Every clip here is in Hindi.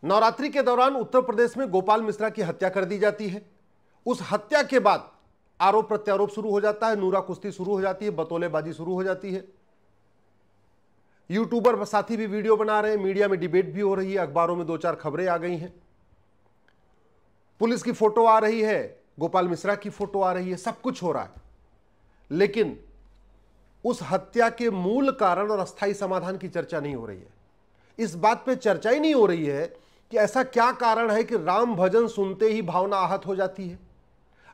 नवरात्रि के दौरान उत्तर प्रदेश में गोपाल मिश्रा की हत्या कर दी जाती है। उस हत्या के बाद आरोप प्रत्यारोप शुरू हो जाता है, नूरा कुश्ती शुरू हो जाती है, बतौलेबाजी शुरू हो जाती है। यूट्यूबर साथी भी वीडियो बना रहे हैं, मीडिया में डिबेट भी हो रही है, अखबारों में 2-4 खबरें आ गई हैं, पुलिस की फोटो आ रही है, गोपाल मिश्रा की फोटो आ रही है, सब कुछ हो रहा है। लेकिन उस हत्या के मूल कारण और अस्थायी समाधान की चर्चा नहीं हो रही है। इस बात पे चर्चा ही नहीं हो रही है कि ऐसा क्या कारण है कि राम भजन सुनते ही भावना आहत हो जाती है।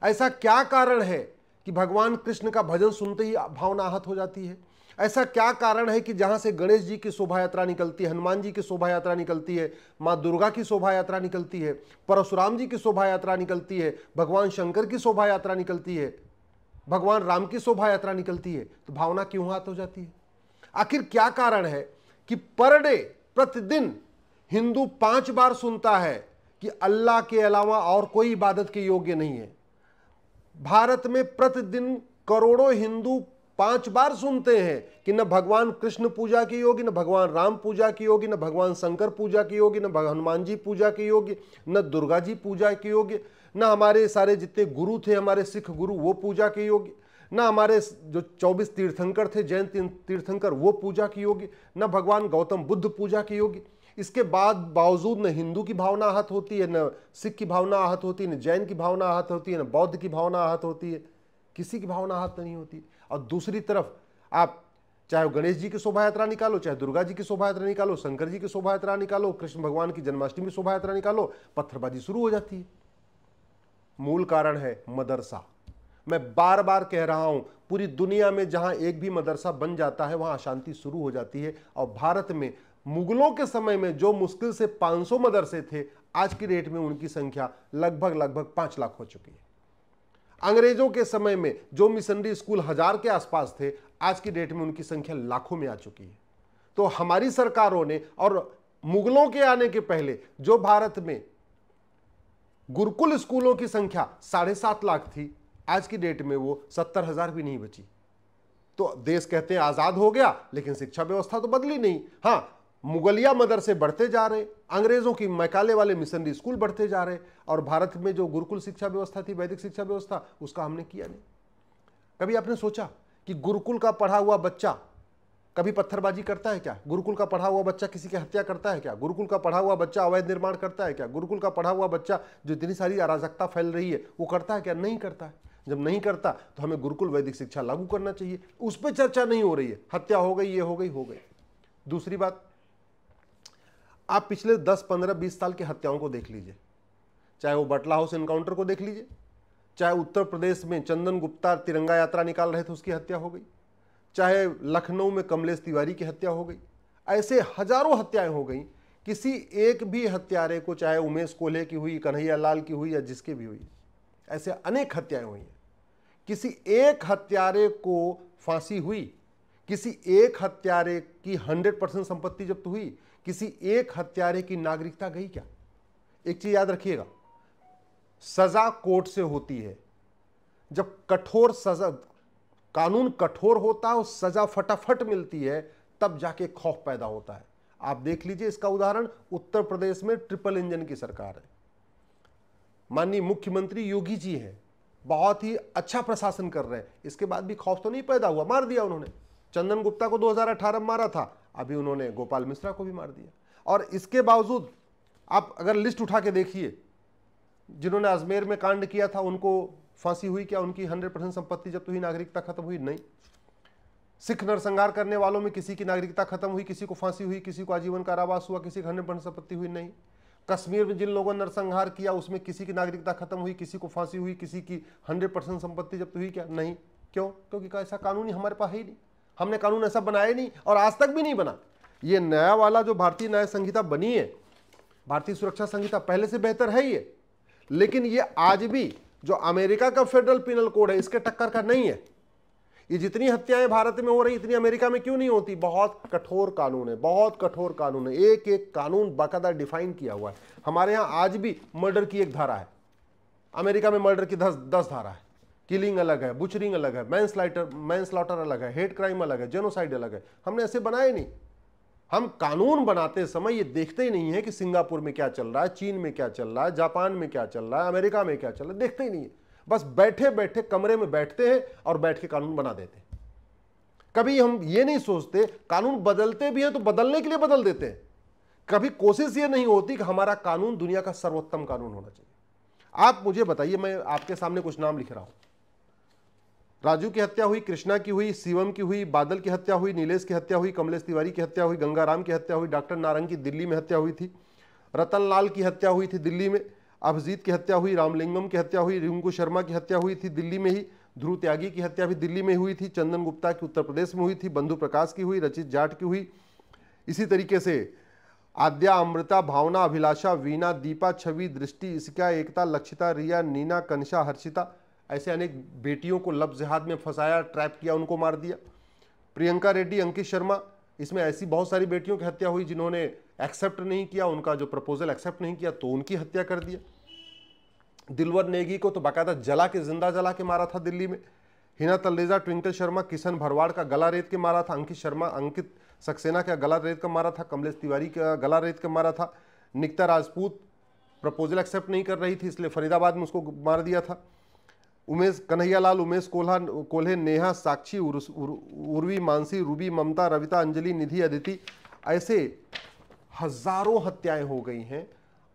ऐसा क्या कारण है कि भगवान कृष्ण का भजन सुनते ही भावना आहत हो जाती है। ऐसा क्या कारण है कि जहां से गणेश जी की शोभा यात्रा निकलती है, हनुमान जी की शोभा यात्रा निकलती है, मां दुर्गा की शोभा यात्रा निकलती है, परशुराम जी की शोभा यात्रा निकलती है, भगवान शंकर की शोभा यात्रा निकलती है, भगवान राम की शोभा यात्रा निकलती है, तो भावना क्यों आहत हो जाती है? आखिर क्या कारण है कि पर डे प्रतिदिन हिंदू 5 बार सुनता है कि अल्लाह के अलावा और कोई इबादत के योग्य नहीं है। भारत में प्रतिदिन करोड़ों हिंदू 5 बार सुनते हैं कि न भगवान कृष्ण पूजा के योग्य, न भगवान राम पूजा के योग्य, न भगवान शंकर पूजा के योग्य, न हनुमान जी पूजा के योग्य, न दुर्गा जी पूजा के योग्य, न हमारे सारे जितने गुरु थे, हमारे सिख गुरु, वो पूजा के योग्य, न हमारे जो 24 तीर्थंकर थे, जैन तीर्थंकर, वो पूजा के योग्य, न भगवान गौतम बुद्ध पूजा के योग्य। इसके बावजूद न हिंदू की भावना आहत होती है, न सिख की भावना आहत होती है, न जैन की भावना आहत होती है, न बौद्ध की भावना आहत होती है, किसी की भावना आहत नहीं होती। और दूसरी तरफ आप चाहे गणेश जी की शोभा यात्रा निकालो, चाहे दुर्गा जी की शोभा यात्रा निकालो, शंकर जी की शोभा यात्रा निकालो, कृष्ण भगवान की जन्माष्टमी शोभा यात्रा निकालो, पत्थरबाजी शुरू हो जाती है। मूल कारण है मदरसा। मैं बार बार कह रहा हूं, पूरी दुनिया में जहां एक भी मदरसा बन जाता है वहां अशांति शुरू हो जाती है। और भारत में मुगलों के समय में जो मुश्किल से 500 मदरसे थे, आज की डेट में उनकी संख्या लगभग 5 लाख हो चुकी है। अंग्रेजों के समय में जो मिशनरी स्कूल 1000 के आसपास थे, आज की डेट में उनकी संख्या लाखों में आ चुकी है। तो हमारी सरकारों ने, और मुगलों के आने के पहले जो भारत में गुरुकुल स्कूलों की संख्या 7.5 लाख थी, आज की डेट में वो 70,000 भी नहीं बची। तो देश कहते हैं आजाद हो गया, लेकिन शिक्षा व्यवस्था तो बदली नहीं। हां, मुगलिया मदरसे बढ़ते जा रहे, अंग्रेजों की मैकाले वाले मिशनरी स्कूल बढ़ते जा रहे, और भारत में जो गुरुकुल शिक्षा व्यवस्था थी, वैदिक शिक्षा व्यवस्था, उसका हमने किया नहीं। कभी आपने सोचा कि गुरुकुल का पढ़ा हुआ बच्चा कभी पत्थरबाजी करता है क्या? गुरुकुल का पढ़ा हुआ बच्चा किसी की हत्या करता है क्या? गुरुकुल का पढ़ा हुआ बच्चा अवैध निर्माण करता है क्या? गुरुकुल का पढ़ा हुआ बच्चा जो इतनी सारी अराजकता फैल रही है वो करता है क्या? नहीं करता है। जब नहीं करता तो हमें गुरुकुल वैदिक शिक्षा लागू करना चाहिए। उस पर चर्चा नहीं हो रही है। हत्या हो गई, ये हो गई, हो गई। दूसरी बात, आप पिछले 10, 15, 20 साल की हत्याओं को देख लीजिए, चाहे वो बटला हाउस एनकाउंटर को देख लीजिए, चाहे उत्तर प्रदेश में चंदन गुप्ता तिरंगा यात्रा निकाल रहे थे उसकी हत्या हो गई, चाहे लखनऊ में कमलेश तिवारी की हत्या हो गई। ऐसे हजारों हत्याएं हो गई। किसी एक भी हत्यारे को, चाहे उमेश कोल्हे की हुई, कन्हैया लाल की हुई, या जिसकी भी हुई, ऐसे अनेक हत्याएं हुई हैं। किसी एक हत्यारे को फांसी हुई, किसी एक हत्यारे की 100% संपत्ति जब्त हुई, किसी एक हत्यारे की नागरिकता गई क्या? एक चीज याद रखिएगा, सजा कोर्ट से होती है। जब कठोर सजा, कानून कठोर होता है और सजा फटाफट मिलती है, तब जाके खौफ पैदा होता है। आप देख लीजिए इसका उदाहरण, उत्तर प्रदेश में ट्रिपल इंजन की सरकार है, माननीय मुख्यमंत्री योगी जी हैं, बहुत ही अच्छा प्रशासन कर रहे हैं, इसके बाद भी खौफ तो नहीं पैदा हुआ? मार दिया उन्होंने। चंदन गुप्ता को 2018 में मारा था, अभी उन्होंने गोपाल मिश्रा को भी मार दिया। और इसके बावजूद आप अगर लिस्ट उठा के देखिए, जिन्होंने अजमेर में कांड किया था उनको फांसी हुई क्या? उनकी 100% संपत्ति जब्त हुई, नागरिकता खत्म हुई? नहीं। सिख नरसंहार करने वालों में किसी की नागरिकता खत्म हुई, किसी को फांसी हुई, किसी को आजीवन कारावास हुआ, किसी की 100% संपत्ति हुई? नहीं। कश्मीर में जिन लोगों ने नरसंहार किया उसमें किसी की नागरिकता खत्म हुई, किसी को फांसी हुई, किसी की 100% संपत्ति जब्त हुई क्या? नहीं। क्यों? क्योंकि ऐसा कानून ही हमारे पास है ही नहीं। हमने कानून ऐसा बनाया नहीं और आज तक भी नहीं बना। ये नया वाला जो भारतीय न्याय संहिता बनी है, भारतीय सुरक्षा संहिता, पहले से बेहतर है ये, लेकिन ये आज भी जो अमेरिका का फेडरल पिनल कोड है इसके टक्कर का नहीं है। ये जितनी हत्याएं भारत में हो रही, इतनी अमेरिका में क्यों नहीं होती? बहुत कठोर कानून है, बहुत कठोर कानून है, एक एक कानून बाकायदा डिफाइन किया हुआ है। हमारे यहाँ आज भी मर्डर की एक धारा है, अमेरिका में मर्डर की 10 धारा है। किलिंग अलग है, बुचरिंग अलग है, मैनस्लॉटर अलग है, हेट क्राइम अलग है, जेनोसाइड अलग है। हमने ऐसे बनाए नहीं। हम कानून बनाते समय ये देखते ही नहीं है कि सिंगापुर में क्या चल रहा है, चीन में क्या चल रहा है, जापान में क्या चल रहा है, अमेरिका में क्या चल रहा है, देखते ही नहीं है। बस बैठे बैठे कमरे में बैठते हैं और बैठ के कानून बना देते हैं। कभी हम ये नहीं सोचते कानून बदलते भी हैं तो बदलने के लिए बदल देते हैं। कभी कोशिश ये नहीं होती कि हमारा कानून दुनिया का सर्वोत्तम कानून होना चाहिए। आप मुझे बताइए, मैं आपके सामने कुछ नाम लिख रहा हूं। राजू की हत्या हुई, कृष्णा की हुई, शिवम की हुई, बादल की हत्या हुई, नीलेश की हत्या हुई, कमलेश तिवारी की हत्या हुई, गंगाराम की हत्या हुई, डॉक्टर नारंग की दिल्ली में हत्या हुई थी, रतनलाल की हत्या हुई थी दिल्ली में, अभिजीत की हत्या हुई, रामलिंगम की हत्या हुई, रिंकू शर्मा की हत्या हुई थी दिल्ली में ही, ध्रुव त्यागी की हत्या भी दिल्ली में हुई थी, चंदन गुप्ता की उत्तर प्रदेश में हुई थी, बंधु प्रकाश की हुई, रचित जाट की हुई, इसी तरीके से आद्या, अमृता, भावना, अभिलाषा, वीणा, दीपा, छवि, दृष्टि, इसका, एकता, लक्षिता, रिया, नीना, कनिषा, हर्षिता, ऐसे अनेक बेटियों को लफ्ज़ जिहाद में फंसाया, ट्रैप किया, उनको मार दिया। प्रियंका रेड्डी, अंकित शर्मा, इसमें ऐसी बहुत सारी बेटियों की हत्या हुई जिन्होंने एक्सेप्ट नहीं किया, उनका जो प्रपोजल एक्सेप्ट नहीं किया तो उनकी हत्या कर दिया। दिलवर नेगी को तो बाकायदा जला के, जिंदा जला के मारा था दिल्ली में। हिना तल्लेजा, ट्विंकल शर्मा, किशन भरवाड़ का गला रेत के मारा था, अंकित सक्सेना का गला रेत का मारा था, कमलेश तिवारी का गला रेत का मारा था, निकिता राजपूत प्रपोजल एक्सेप्ट नहीं कर रही थी इसलिए फरीदाबाद में उसको मार दिया था। उमेश कन्हैयालाल, उमेश कोल्हे, नेहा, साक्षी, उर्वी, मानसी, रूबी, ममता, रविता, अंजलि, निधि, अदिति, ऐसे हजारों हत्याएं हो गई हैं।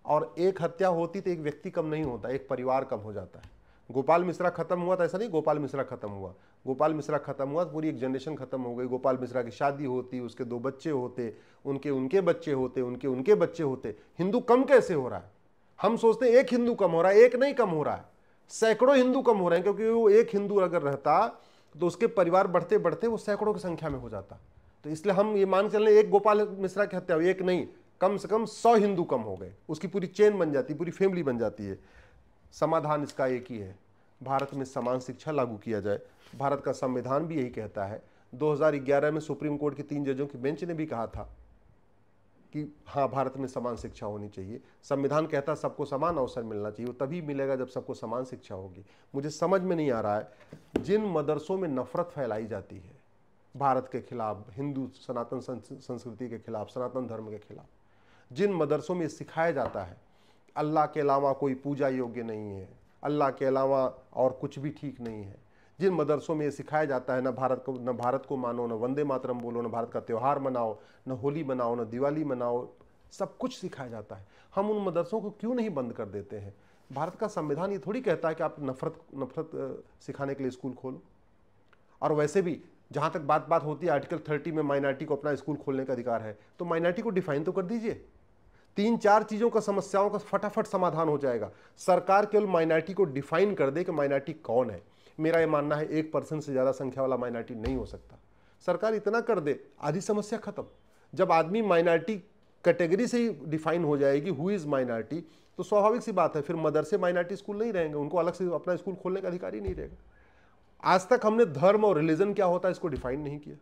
और एक हत्या होती तो एक व्यक्ति कम नहीं होता, एक परिवार कम हो जाता है। गोपाल मिश्रा खत्म हुआ तो ऐसा नहीं गोपाल मिश्रा खत्म हुआ, गोपाल मिश्रा खत्म हुआ तो पूरी एक जनरेशन खत्म हो गई। गोपाल मिश्रा की शादी होती, उसके 2 बच्चे होते, उनके बच्चे होते, उनके बच्चे होते। हिंदू कम कैसे हो रहा है? हम सोचते हैं एक हिंदू कम हो रहा है, एक नहीं कम हो रहा है, सैकड़ों हिंदू कम हो रहे हैं, क्योंकि वो एक हिंदू अगर रहता तो उसके परिवार बढ़ते बढ़ते वो सैकड़ों की संख्या में हो जाता। तो इसलिए हम ये मान चल रहे एक गोपाल मिश्रा की हत्या हुई, एक नहीं, कम से कम 100 हिंदू कम हो गए, उसकी पूरी चेन बन जाती, पूरी फैमिली बन जाती है। समाधान इसका एक ही है, भारत में समान शिक्षा लागू किया जाए। भारत का संविधान भी यही कहता है। 2011 में सुप्रीम कोर्ट के 3 जजों की बेंच ने भी कहा था कि हाँ, भारत में समान शिक्षा होनी चाहिए। संविधान कहता सबको समान अवसर मिलना चाहिए, वो तभी मिलेगा जब सबको समान शिक्षा होगी। मुझे समझ में नहीं आ रहा है जिन मदरसों में नफरत फैलाई जाती है भारत के खिलाफ, हिंदू सनातन संस्कृति के खिलाफ, सनातन धर्म के खिलाफ, जिन मदरसों में सिखाया जाता है अल्लाह के अलावा कोई पूजा योग्य नहीं है, अल्लाह के अलावा और कुछ भी ठीक नहीं है, जिन मदरसों में ये सिखाया जाता है न भारत को मानो, न वंदे मातरम बोलो, न भारत का त्यौहार मनाओ, न होली मनाओ, न दिवाली मनाओ, सब कुछ सिखाया जाता है, हम उन मदरसों को क्यों नहीं बंद कर देते हैं? भारत का संविधान ये थोड़ी कहता है कि आप नफरत सिखाने के लिए स्कूल खोलो। और वैसे भी जहाँ तक बात होती है आर्टिकल 30 में माइनॉरिटी को अपना स्कूल खोलने का अधिकार है, तो माइनॉरिटी को डिफाइन तो कर दीजिए। 3-4 चीज़ों का, समस्याओं का फटाफट समाधान हो जाएगा। सरकार केवल माइनॉरिटी को डिफाइन कर दे कि माइनॉरिटी कौन है। मेरा ये मानना है 1% से ज़्यादा संख्या वाला माइनॉरिटी नहीं हो सकता। सरकार इतना कर दे, आधी समस्या खत्म। जब आदमी माइनॉरिटी कैटेगरी से ही डिफाइन हो जाएगी हु इज़ माइनॉरिटी, तो स्वाभाविक सी बात है फिर मदरसे माइनॉरिटी स्कूल नहीं रहेंगे, उनको अलग से अपना स्कूल खोलने का अधिकार ही नहीं रहेगा। आज तक हमने धर्म और रिलीजन क्या होता है इसको डिफाइन नहीं किया।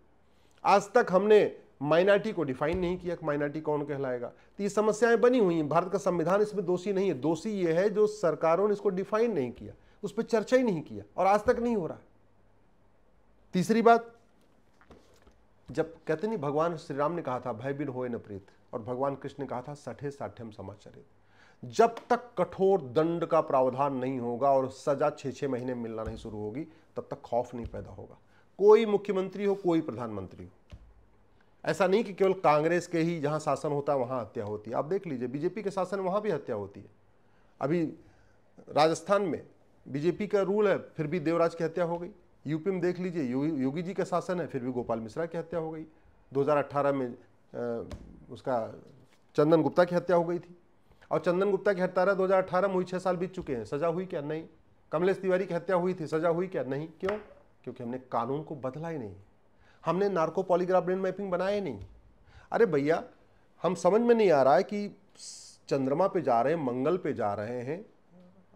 आज तक हमने माइनॉरिटी को डिफाइन नहीं किया कि माइनॉरिटी कौन कहलाएगा। तो ये समस्याएं बनी हुई हैं। भारत का संविधान इसमें दोषी नहीं है, दोषी ये है जो सरकारों ने इसको डिफाइन नहीं किया, उस पर चर्चा ही नहीं किया, और आज तक नहीं हो रहा। तीसरी बात, जब कहते नहीं भगवान श्री राम ने कहा था भय बिन होए न प्रीत, और भगवान कृष्ण ने कहा था सठे साठ्यम समाचरित। जब तक कठोर दंड का प्रावधान नहीं होगा और सजा 6-6 महीने मिलना नहीं शुरू होगी, तब तक खौफ नहीं पैदा होगा। कोई मुख्यमंत्री हो, कोई प्रधानमंत्री हो, ऐसा नहीं कि केवल कांग्रेस के ही जहां शासन होता है वहां हत्या होती है। आप देख लीजिए बीजेपी के शासन में वहां भी हत्या होती है। अभी राजस्थान में बीजेपी का रूल है, फिर भी देवराज की हत्या हो गई। यूपी में देख लीजिए योगी जी का शासन है, फिर भी गोपाल मिश्रा की हत्या हो गई। 2018 में उसका चंदन गुप्ता की हत्या हो गई थी, और चंदन गुप्ता की हत्या 2018 में हुई, 6 साल बीत चुके हैं, सजा हुई क्या? नहीं। कमलेश तिवारी की हत्या हुई थी, सजा हुई क्या? नहीं। क्यों? क्योंकि हमने कानून को बदला ही नहीं, हमने नार्को पॉलीग्राफ ब्रेन मैपिंग बनाया ही नहीं। अरे भैया, हम समझ में नहीं आ रहा है कि चंद्रमा पे जा रहे हैं, मंगल पे जा रहे हैं,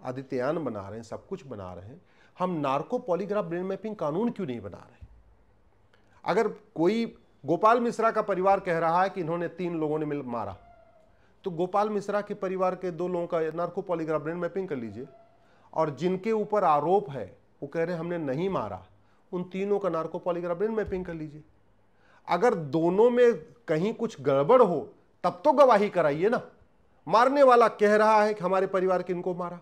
आदित्ययान बना रहे हैं, सब कुछ बना रहे हैं, हम नार्को पॉलीग्राफ ब्रेन मैपिंग कानून क्यों नहीं बना रहे? अगर कोई गोपाल मिश्रा का परिवार कह रहा है कि इन्होंने 3 लोगों ने मिल मारा, तो गोपाल मिश्रा के परिवार के 2 लोगों का नार्को पॉलीग्राफ ब्रेन मैपिंग कर लीजिए, और जिनके ऊपर आरोप है वो कह रहे हैं हमने नहीं मारा, उन तीनों का नार्को पॉलीग्राफ ब्रेन मैपिंग कर लीजिए। अगर दोनों में कहीं कुछ गड़बड़ हो तब तो गवाही कराइए ना। मारने वाला कह रहा है कि हमारे परिवार के इनको मारा,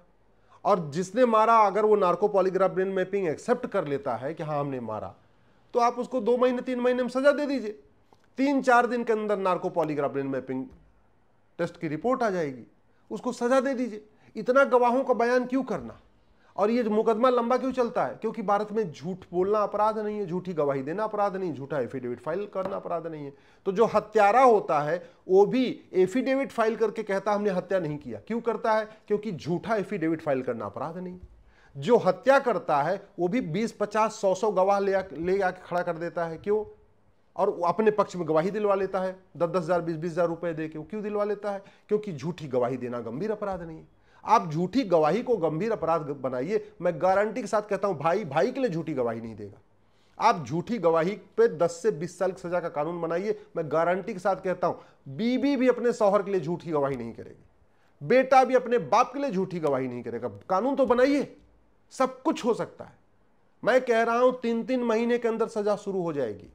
और जिसने मारा अगर वो narco polygraph brain mapping accept कर लेता है कि हाँ हमने मारा, तो आप उसको 2 महीने 3 महीने में सजा दे दीजिए। 3-4 दिन के अंदर narco polygraph brain mapping test की रिपोर्ट आ जाएगी, उसको सजा दे दीजिए। इतना गवाहों का बयान क्यों करना? और ये मुकदमा लंबा क्यों चलता है? क्योंकि भारत में झूठ बोलना अपराध नहीं है, झूठी गवाही देना अपराध नहीं, झूठा एफिडेविट फाइल करना अपराध नहीं है। तो जो हत्यारा होता है वो भी एफिडेविट फाइल करके कहता हमने हत्या नहीं किया। क्यों करता है? क्योंकि झूठा एफिडेविट फाइल करना अपराध नहीं। जो हत्या करता है वो भी 20-50 100 गवाह ले आके खड़ा कर देता है। क्यों? और अपने पक्ष में गवाही दिलवा लेता है 10-10 हज़ार 20-20 हज़ार रुपए दे के। क्यों दिलवा लेता है? क्योंकि झूठी गवाही देना गंभीर अपराध नहीं है। आप झूठी गवाही को गंभीर अपराध बनाइए, मैं गारंटी के साथ कहता हूं भाई भाई के लिए झूठी गवाही नहीं देगा। आप झूठी गवाही पे 10 से 20 साल की सजा का कानून बनाइए, मैं गारंटी के साथ कहता हूं बीबी भी अपने शौहर के लिए झूठी गवाही नहीं करेगी, बेटा भी अपने बाप के लिए झूठी गवाही नहीं करेगा। कानून तो बनाइए, सब कुछ हो सकता है। मैं कह रहा हूं 3-3 महीने के अंदर सजा शुरू हो जाएगी।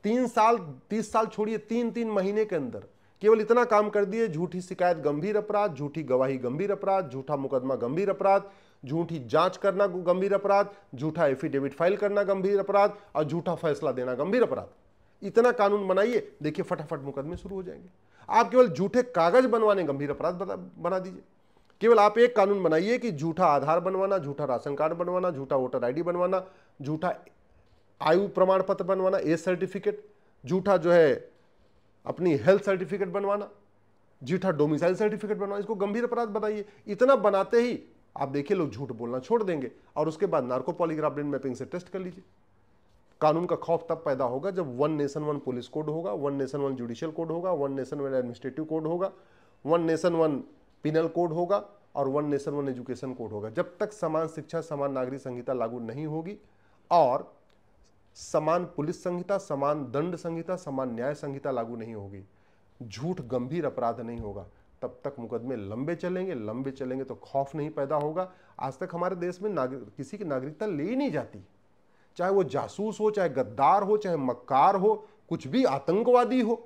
3 साल 30 साल छोड़िए, 3-3 महीने के अंदर केवल इतना काम कर दिए, झूठी शिकायत गंभीर अपराध, झूठी गवाही गंभीर अपराध, झूठा मुकदमा गंभीर अपराध, झूठी जांच करना गंभीर अपराध, झूठा एफिडेविट फाइल करना गंभीर अपराध और झूठा फैसला देना गंभीर अपराध। इतना कानून बनाइए, देखिए फटाफट मुकदमे शुरू हो जाएंगे। आप केवल झूठे कागज बनवाने गंभीर अपराध बना दीजिए। केवल आप एक कानून बनाइए कि झूठा आधार बनवाना, झूठा राशन कार्ड बनवाना, झूठा वोटर ID बनवाना, झूठा आयु प्रमाण पत्र बनवाना, एज सर्टिफिकेट, झूठा जो है अपनी हेल्थ सर्टिफिकेट बनवाना, झूठा डोमिसाइल सर्टिफिकेट बनवाना, इसको गंभीर अपराध बनाइए। इतना बनाते ही आप देखिए लोग झूठ बोलना छोड़ देंगे, और उसके बाद नार्को पॉलीग्राफ ब्रेन मैपिंग से टेस्ट कर लीजिए। कानून का खौफ तब पैदा होगा जब 1 नेशन 1 पुलिस कोड होगा, 1 नेशन 1 जुडिशियल कोड होगा, 1 नेशन 1 एडमिनिस्ट्रेटिव कोड होगा, 1 नेशन 1 पिनल कोड होगा और 1 नेशन 1 एजुकेशन कोड होगा। जब तक समान शिक्षा समान नागरिक संहिता लागू नहीं होगी और समान पुलिस संहिता, समान दंड संहिता, समान न्याय संहिता लागू नहीं होगी, झूठ गंभीर अपराध नहीं होगा, तब तक मुकदमे लंबे चलेंगे तो खौफ नहीं पैदा होगा। आज तक हमारे देश में किसी की नागरिकता ले ही नहीं जाती, चाहे वो जासूस हो, चाहे गद्दार हो, चाहे मक्कार हो, कुछ भी आतंकवादी हो।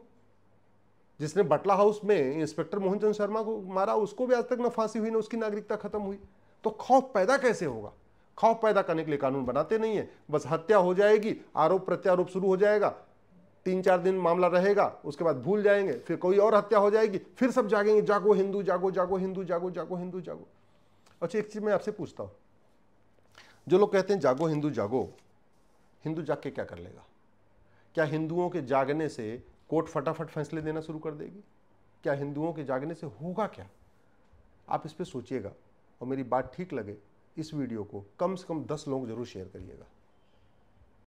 जिसने बटला हाउस में इंस्पेक्टर मोहन चंद शर्मा को मारा, उसको भी आज तक न फांसी हुई, न उसकी नागरिकता खत्म हुई। तो खौफ पैदा कैसे होगा? खौफ पैदा करने के लिए कानून बनाते नहीं है। बस हत्या हो जाएगी, आरोप प्रत्यारोप शुरू हो जाएगा, 3-4 दिन मामला रहेगा, उसके बाद भूल जाएंगे, फिर कोई और हत्या हो जाएगी, फिर सब जागेंगे, जागो हिंदू, जागो जागो हिंदू, जागो जागो हिंदू, जागो। अच्छा, एक चीज मैं आपसे पूछता हूं, जो लोग कहते हैं जागो हिंदू जागो, हिंदू जाग के क्या कर लेगा? क्या हिंदुओं के जागने से कोर्ट फटाफट फैसले देना शुरू कर देगी? क्या हिंदुओं के जागने से होगा क्या? आप इस पर सोचिएगा, और मेरी बात ठीक लगे इस वीडियो को कम से कम 10 लोग जरूर शेयर करिएगा।